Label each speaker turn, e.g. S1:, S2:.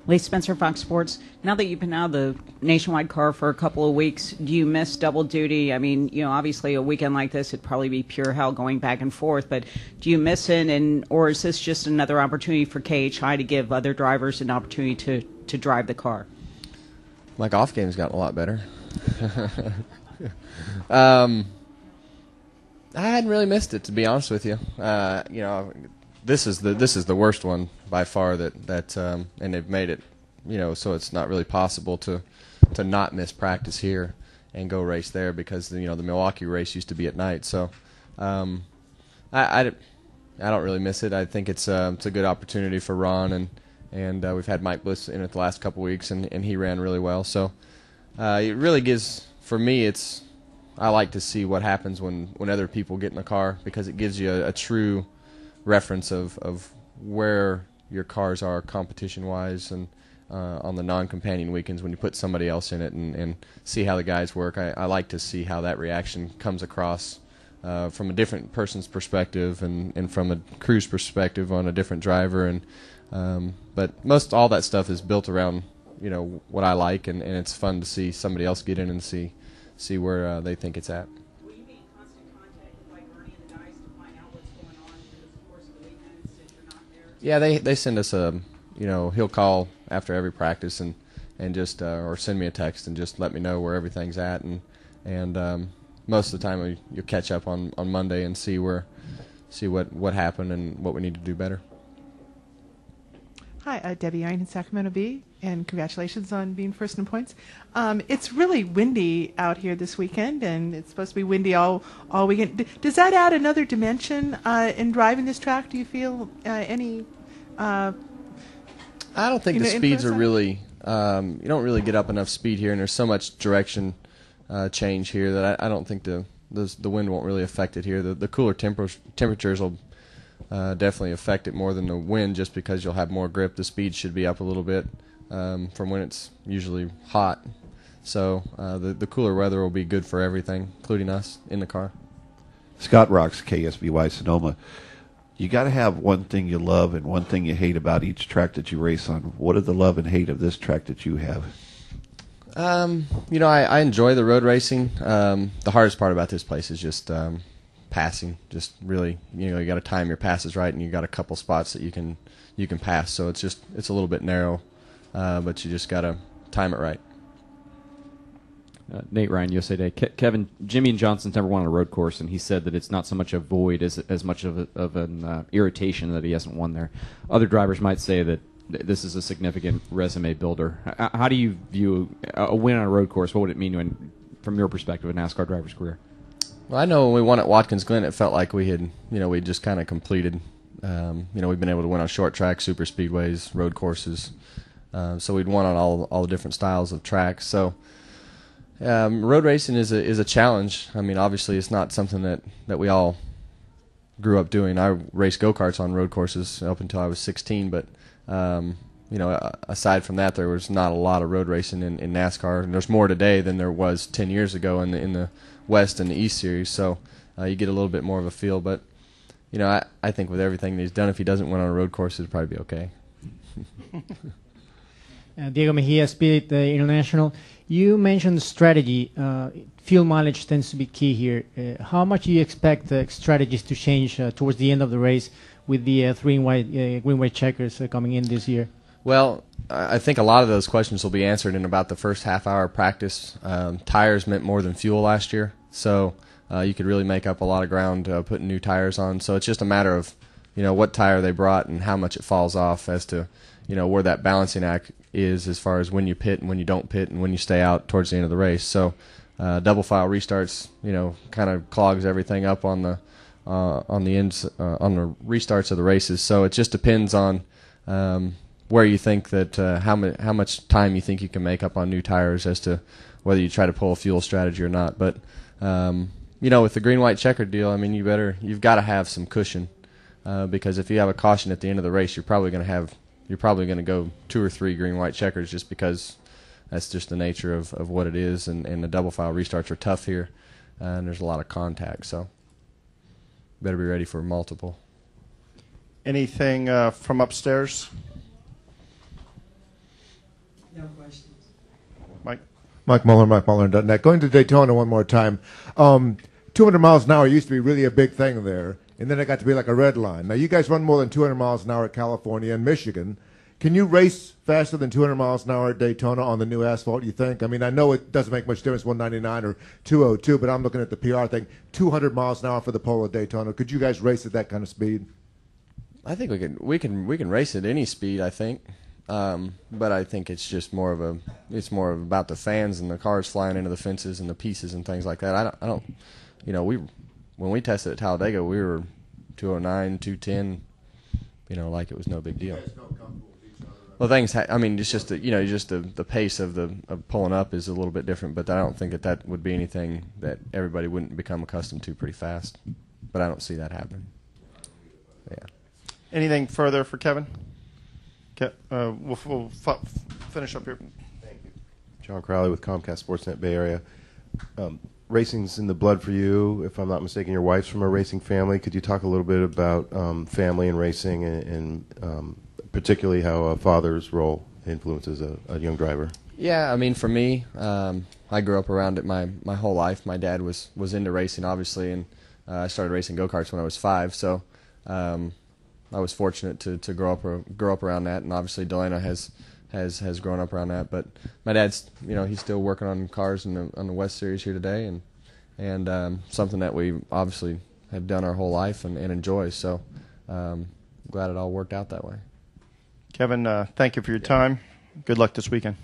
S1: Lee Spencer, Fox Sports. Now that you've been out of the nationwide car for a couple of weeks, do you miss double duty? I mean, obviously a weekend like this, it'd probably be pure hell going back and forth, but do you miss it, or is this just another opportunity for KHI to give other drivers an opportunity to drive the car?
S2: My golf game's gotten a lot better. I hadn't really missed it, to be honest with you. This is the worst one by far and they've made it, so it's not really possible to not miss practice here and go race there because the Milwaukee race used to be at night. So I don't really miss it. I think it's a good opportunity for Ron and we've had Mike Bliss in it the last couple weeks and he ran really well. So it really gives, for me, I like to see what happens when other people get in the car because it gives you a true reference of where your cars are competition-wise and on the non-companion weekends when you put somebody else in it and see how the guys work. I like to see how that reaction comes across from a different person's perspective and from a crew's perspective on a different driver. But most all that stuff is built around what I like, and it's fun to see somebody else get in and see where they think it's at.
S1: Will you be in constant contact with Bernie and the guys to find out what's going on through the course of the weekend since you're not there?
S2: Yeah, they send us he'll call after every practice and just or send me a text and just let me know where everything's at and most of the time you'll catch up on Monday and see what happened and what we need to do better.
S3: Hi, Debbie Ine in Sacramento Bee, and congratulations on being first in points. It's really windy out here this weekend, and it's supposed to be windy all weekend. Does that add another dimension in driving this track? Do you feel any?
S2: I don't think the speeds are really. You don't really get up enough speed here, and there's so much direction change here that I don't think the wind won't really affect it here. The cooler temperatures will definitely affect it more than the wind, just because you'll have more grip. The speed should be up a little bit from when it's usually hot. So the cooler weather will be good for everything, including us in the car.
S4: Scott Rocks, KSBY Sonoma. You got to have one thing you love and one thing you hate about each track that you race on. What are the love and hate of this track that you have?
S2: I enjoy the road racing. The hardest part about this place is just passing. Just really, you got to time your passes right, and you got a couple spots that you can pass. So it's a little bit narrow, but you just got to time it right.
S5: Nate Ryan, USA Today. Kevin, Jimmy and Johnson's never won on a road course, and he said that it's not so much a void as much of an irritation that he hasn't won there. Other drivers might say that this is a significant resume builder. How do you view a win on a road course? What would it mean from your perspective, a NASCAR driver's career?
S2: Well, I know when we won at Watkins Glen, it felt like we had, we just kind of completed. We've been able to win on short tracks, super speedways, road courses. So we'd won on all the different styles of tracks. So road racing is a challenge. I mean, obviously, it's not something that we all grew up doing. I raced go-karts on road courses up until I was 16, but aside from that, there was not a lot of road racing in NASCAR, and there's more today than there was 10 years ago in the West and the East Series. So you get a little bit more of a feel. But I think with everything that he's done, if he doesn't win on a road course, it'd probably be okay.
S6: Diego Mejia, Spirit International. You mentioned strategy. Fuel mileage tends to be key here. How much do you expect strategies to change towards the end of the race with the green white checkers coming in this year?
S2: Well, I think a lot of those questions will be answered in about the first half hour of practice. Tires meant more than fuel last year, so you could really make up a lot of ground putting new tires on. So it's just a matter of what tire they brought and how much it falls off as to where that balancing act is as far as when you pit and when you don't pit and when you stay out towards the end of the race. So double file restarts, kind of clogs everything up on the ends on the restarts of the races. So it just depends on where you think that how much time you think you can make up on new tires as to whether you try to pull a fuel strategy or not. But with the green white checkered deal, I mean you've got to have some cushion because if you have a caution at the end of the race, you're probably going to go 2 or 3 green white checkers just because that's just the nature of what it is, and the double file restarts are tough here, and there's a lot of contact, so better be ready for multiple.
S7: Anything from upstairs? No questions.
S8: Mike?
S9: Mike Muller, MikeMuller.net. Going to Daytona one more time. 200 miles an hour used to be really a big thing there, and then it got to be like a red line. Now, you guys run more than 200 miles an hour at California and Michigan. Can you race faster than 200 miles an hour at Daytona on the new asphalt, you think? I mean, I know it doesn't make much difference, 199 or 202, but I'm looking at the PR thing. 200 miles an hour for the pole at Daytona. Could you guys race at that kind of speed?
S2: I think we can race at any speed. I think, but I think it's just more of about the fans and the cars flying into the fences and the pieces and things like that. I don't, you know, when we tested at Talladega, we were 209, 210, you know, like it was no big deal. Well, I mean, it's just the pace of pulling up is a little bit different, but I don't think that would be anything that everybody wouldn't become accustomed to pretty fast. But I don't see that happening. Yeah.
S8: Anything further for Kevin? We'll finish up here.
S10: Thank you. John Crowley with Comcast Sportsnet Bay Area. Racing's in the blood for you. If I'm not mistaken, your wife's from a racing family. Could you talk a little bit about family and racing and particularly how a father's role influences a young driver?
S2: Yeah, I mean, for me, I grew up around it my whole life. My dad was into racing, obviously, and I started racing go-karts when I was 5, so I was fortunate to grow up around that, and obviously Delano has grown up around that. But my dad's, you know, he's still working on cars on the West Series here today, and something that we obviously have done our whole life and enjoy. So glad it all worked out that way.
S8: Kevin, thank you for your time. Good luck this weekend.